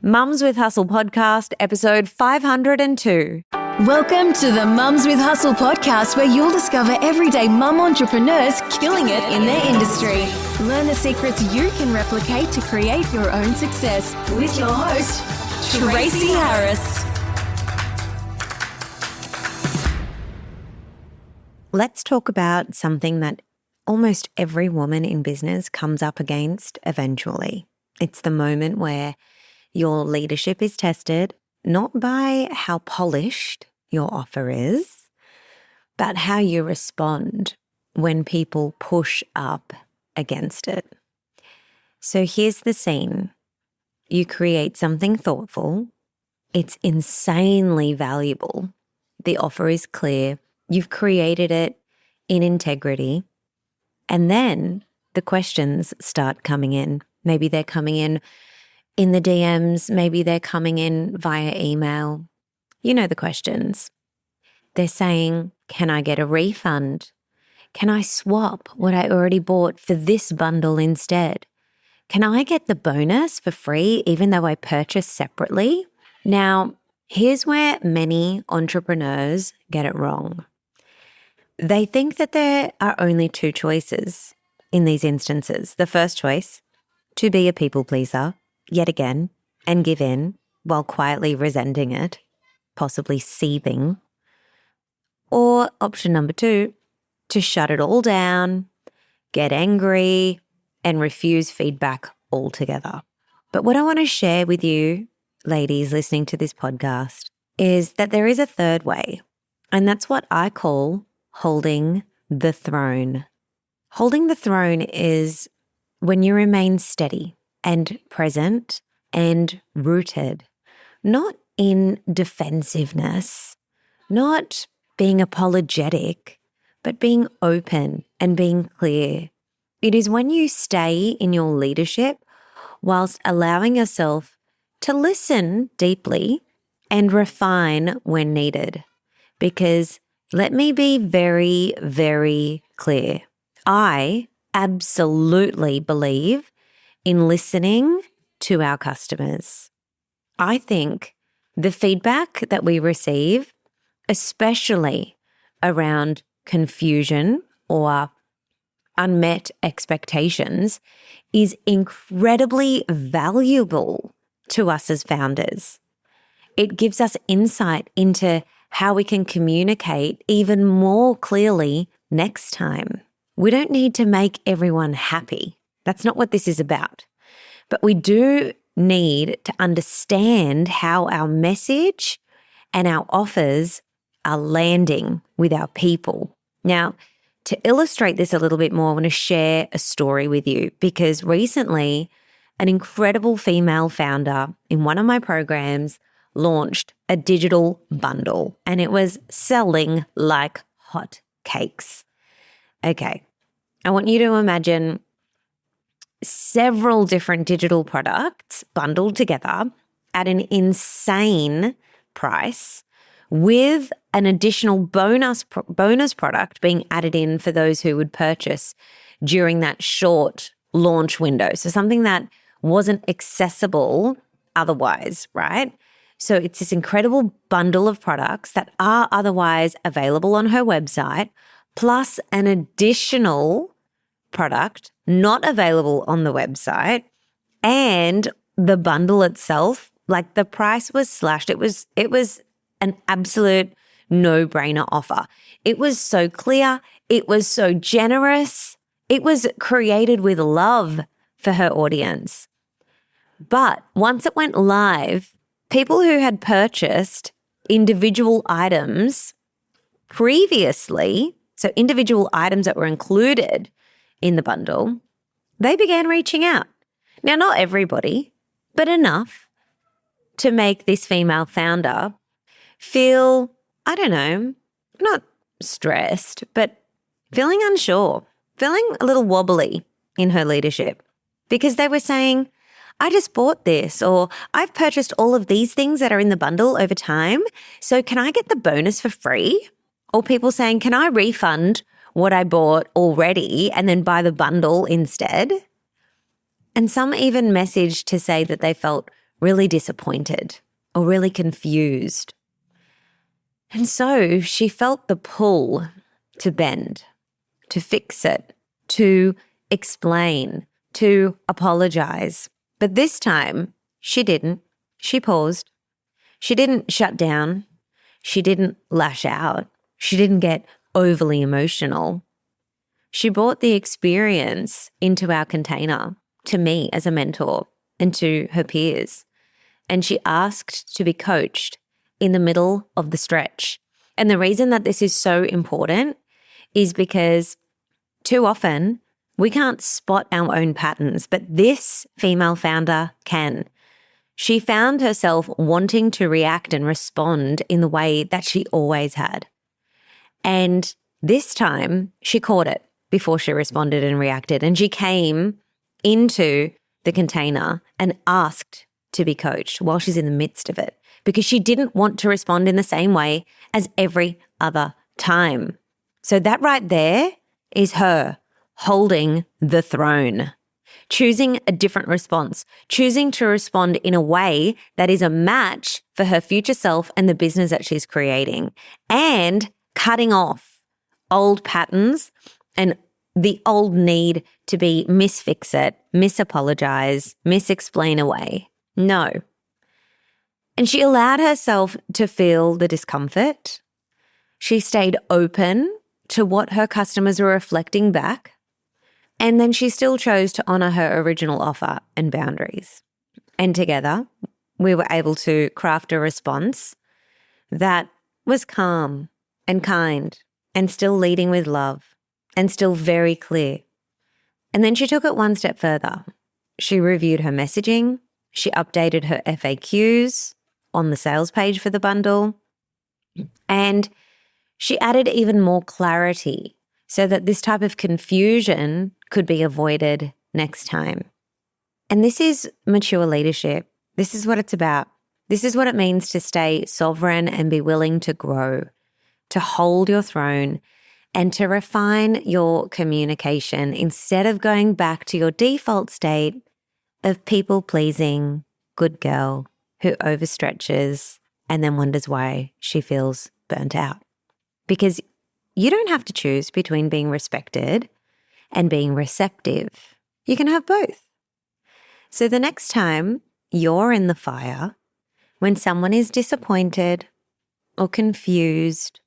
Mums with Hustle podcast, episode 502. Welcome to the Mums with Hustle podcast, where you'll discover everyday mum entrepreneurs killing it in their industry. Learn the secrets you can replicate to create your own success with your host, Tracy Harris. Let's talk about something that almost every woman in business comes up against eventually. It's the moment where your leadership is tested, not by how polished your offer is, but how you respond when people push up against it. So here's the scene. You create something thoughtful. It's insanely valuable. The offer is clear. You've created it in integrity. And then the questions start coming in. Maybe they're coming in the DMs. Maybe they're coming in via email. You know the questions. They're saying, can I get a refund? Can I swap what I already bought for this bundle instead? Can I get the bonus for free even though I purchased separately? Now, here's where many entrepreneurs get it wrong. They think that there are only two choices in these instances. The first choice, to be a people pleaser, yet again, and give in while quietly resenting it, possibly seething. Or option number two, to shut it all down, get angry, and refuse feedback altogether. But what I want to share with you, ladies listening to this podcast, is that there is a third way, and that's what I call holding the throne. Holding the throne is when you remain steady and present and rooted, not in defensiveness, not being apologetic, but being open and being clear. It is when you stay in your leadership whilst allowing yourself to listen deeply and refine when needed. Because let me be very, very clear. I absolutely believe in listening to our customers. I think the feedback that we receive, especially around confusion or unmet expectations, is incredibly valuable to us as founders. It gives us insight into how we can communicate even more clearly next time. We don't need to make everyone happy. That's not what this is about. But we do need to understand how our message and our offers are landing with our people. Now, to illustrate this a little bit more, I want to share a story with you because recently an incredible female founder in one of my programs launched a digital bundle and it was selling like hot cakes. Okay, I want you to imagine several different digital products bundled together at an insane price with an additional bonus product being added in for those who would purchase during that short launch window. So something that wasn't accessible otherwise, right? So it's this incredible bundle of products that are otherwise available on her website, plus an additional product not available on the website, and the bundle itself, like the price was slashed. It was an absolute no-brainer offer. It was so clear. It was so generous. It was created with love for her audience. But once it went live, people who had purchased individual items previously, so individual items that were included in the bundle, they began reaching out. Now, not everybody, but enough to make this female founder feel, I don't know, not stressed, but feeling unsure, feeling a little wobbly in her leadership because they were saying, I just bought this, or I've purchased all of these things that are in the bundle over time. So can I get the bonus for free? Or people saying, can I refund what I bought already and then buy the bundle instead? And some even messaged to say that they felt really disappointed or really confused. And so she felt the pull to bend, to fix it, to explain, to apologize. But this time she didn't. She paused. She didn't shut down. She didn't lash out. She didn't get overly emotional. She brought the experience into our container, to me as a mentor and to her peers. And she asked to be coached in the middle of the stretch. And the reason that this is so important is because too often we can't spot our own patterns, but this female founder can. She found herself wanting to react and respond in the way that she always had. And this time she caught it before she responded and reacted. And she came into the container and asked to be coached while she's in the midst of it, because she didn't want to respond in the same way as every other time. So that right there is her holding the throne, choosing a different response, choosing to respond in a way that is a match for her future self and the business that she's creating, and cutting off old patterns and the old need to be misfix it, misapologize, misexplain away. No. And she allowed herself to feel the discomfort. She stayed open to what her customers were reflecting back. And then she still chose to honor her original offer and boundaries. And together, we were able to craft a response that was calm and kind and still leading with love and still very clear. And then she took it one step further. She reviewed her messaging. She updated her FAQs on the sales page for the bundle. And she added even more clarity so that this type of confusion could be avoided next time. And this is mature leadership. This is what it's about. This is what it means to stay sovereign and be willing to grow, to hold your throne, and to refine your communication instead of going back to your default state of people-pleasing good girl who overstretches and then wonders why she feels burnt out. Because you don't have to choose between being respected and being receptive. You can have both. So the next time you're in the fire, when someone is disappointed or confused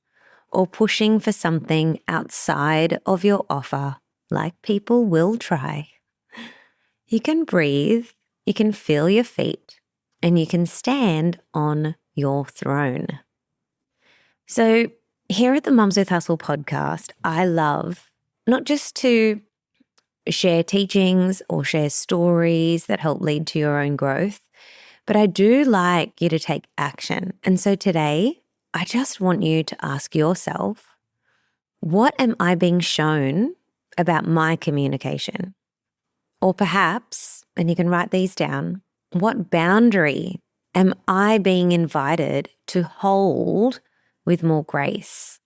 or pushing for something outside of your offer, like people will try, you can breathe, you can feel your feet, and you can stand on your throne. So here at the Mums with Hustle podcast, I love not just to share teachings or share stories that help lead to your own growth, but I do like you to take action. And so today, I just want you to ask yourself, what am I being shown about my communication? Or perhaps, and you can write these down, what boundary am I being invited to hold with more grace?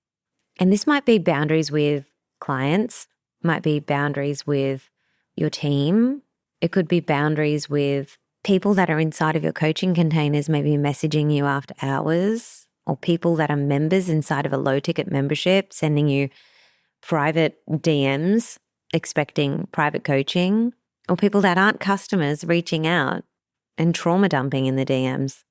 And this might be boundaries with clients, might be boundaries with your team. It could be boundaries with people that are inside of your coaching containers, maybe messaging you after hours, or people that are members inside of a low-ticket membership, sending you private DMs, expecting private coaching, or people that aren't customers reaching out and trauma dumping in the DMs.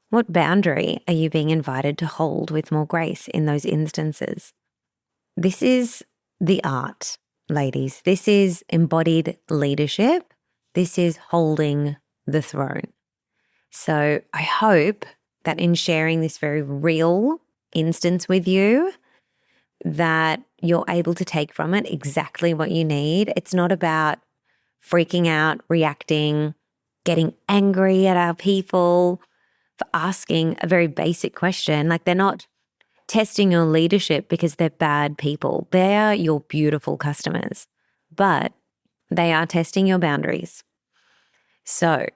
What boundary are you being invited to hold with more grace in those instances? This is the art, ladies. This is embodied leadership. This is holding the throne. So I hope that in sharing this very real instance with you, that you're able to take from it exactly what you need. It's not about freaking out, reacting, getting angry at our people for asking a very basic question. Like, they're not testing your leadership because they're bad people. They are your beautiful customers, but they are testing your boundaries. So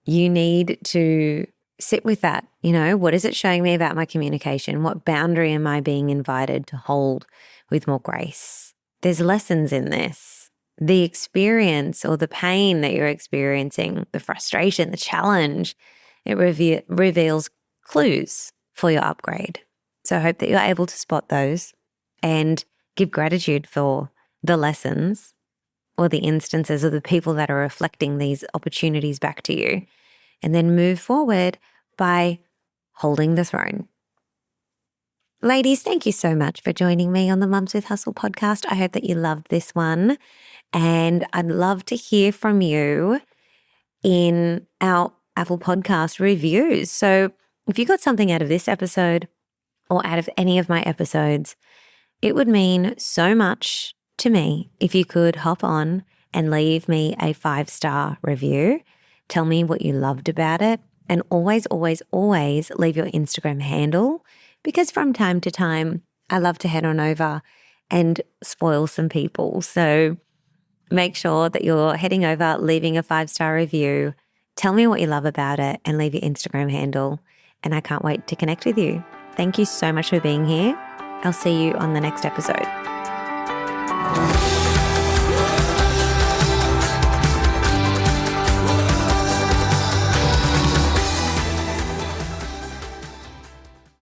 you need to sit with that. You know, what is it showing me about my communication? What boundary am I being invited to hold with more grace? There's lessons in this. the experience or the pain that you're experiencing, the frustration, the challenge, it reveals clues for your upgrade. So I hope that you're able to spot those and give gratitude for the lessons or the instances of the people that are reflecting these opportunities back to you, and then move forward by holding the throne. Ladies, thank you so much for joining me on the Mums with Hustle podcast. I hope that you loved this one, and I'd love to hear from you in our Apple Podcast reviews. So if you got something out of this episode or out of any of my episodes, it would mean so much to me if you could hop on and leave me a 5-star review. Tell me what you loved about it, and always, always, always leave your Instagram handle, because from time to time, I love to head on over and spoil some people. So make sure that you're heading over, leaving a 5-star review. Tell me what you love about it and leave your Instagram handle. And I can't wait to connect with you. Thank you so much for being here. I'll see you on the next episode.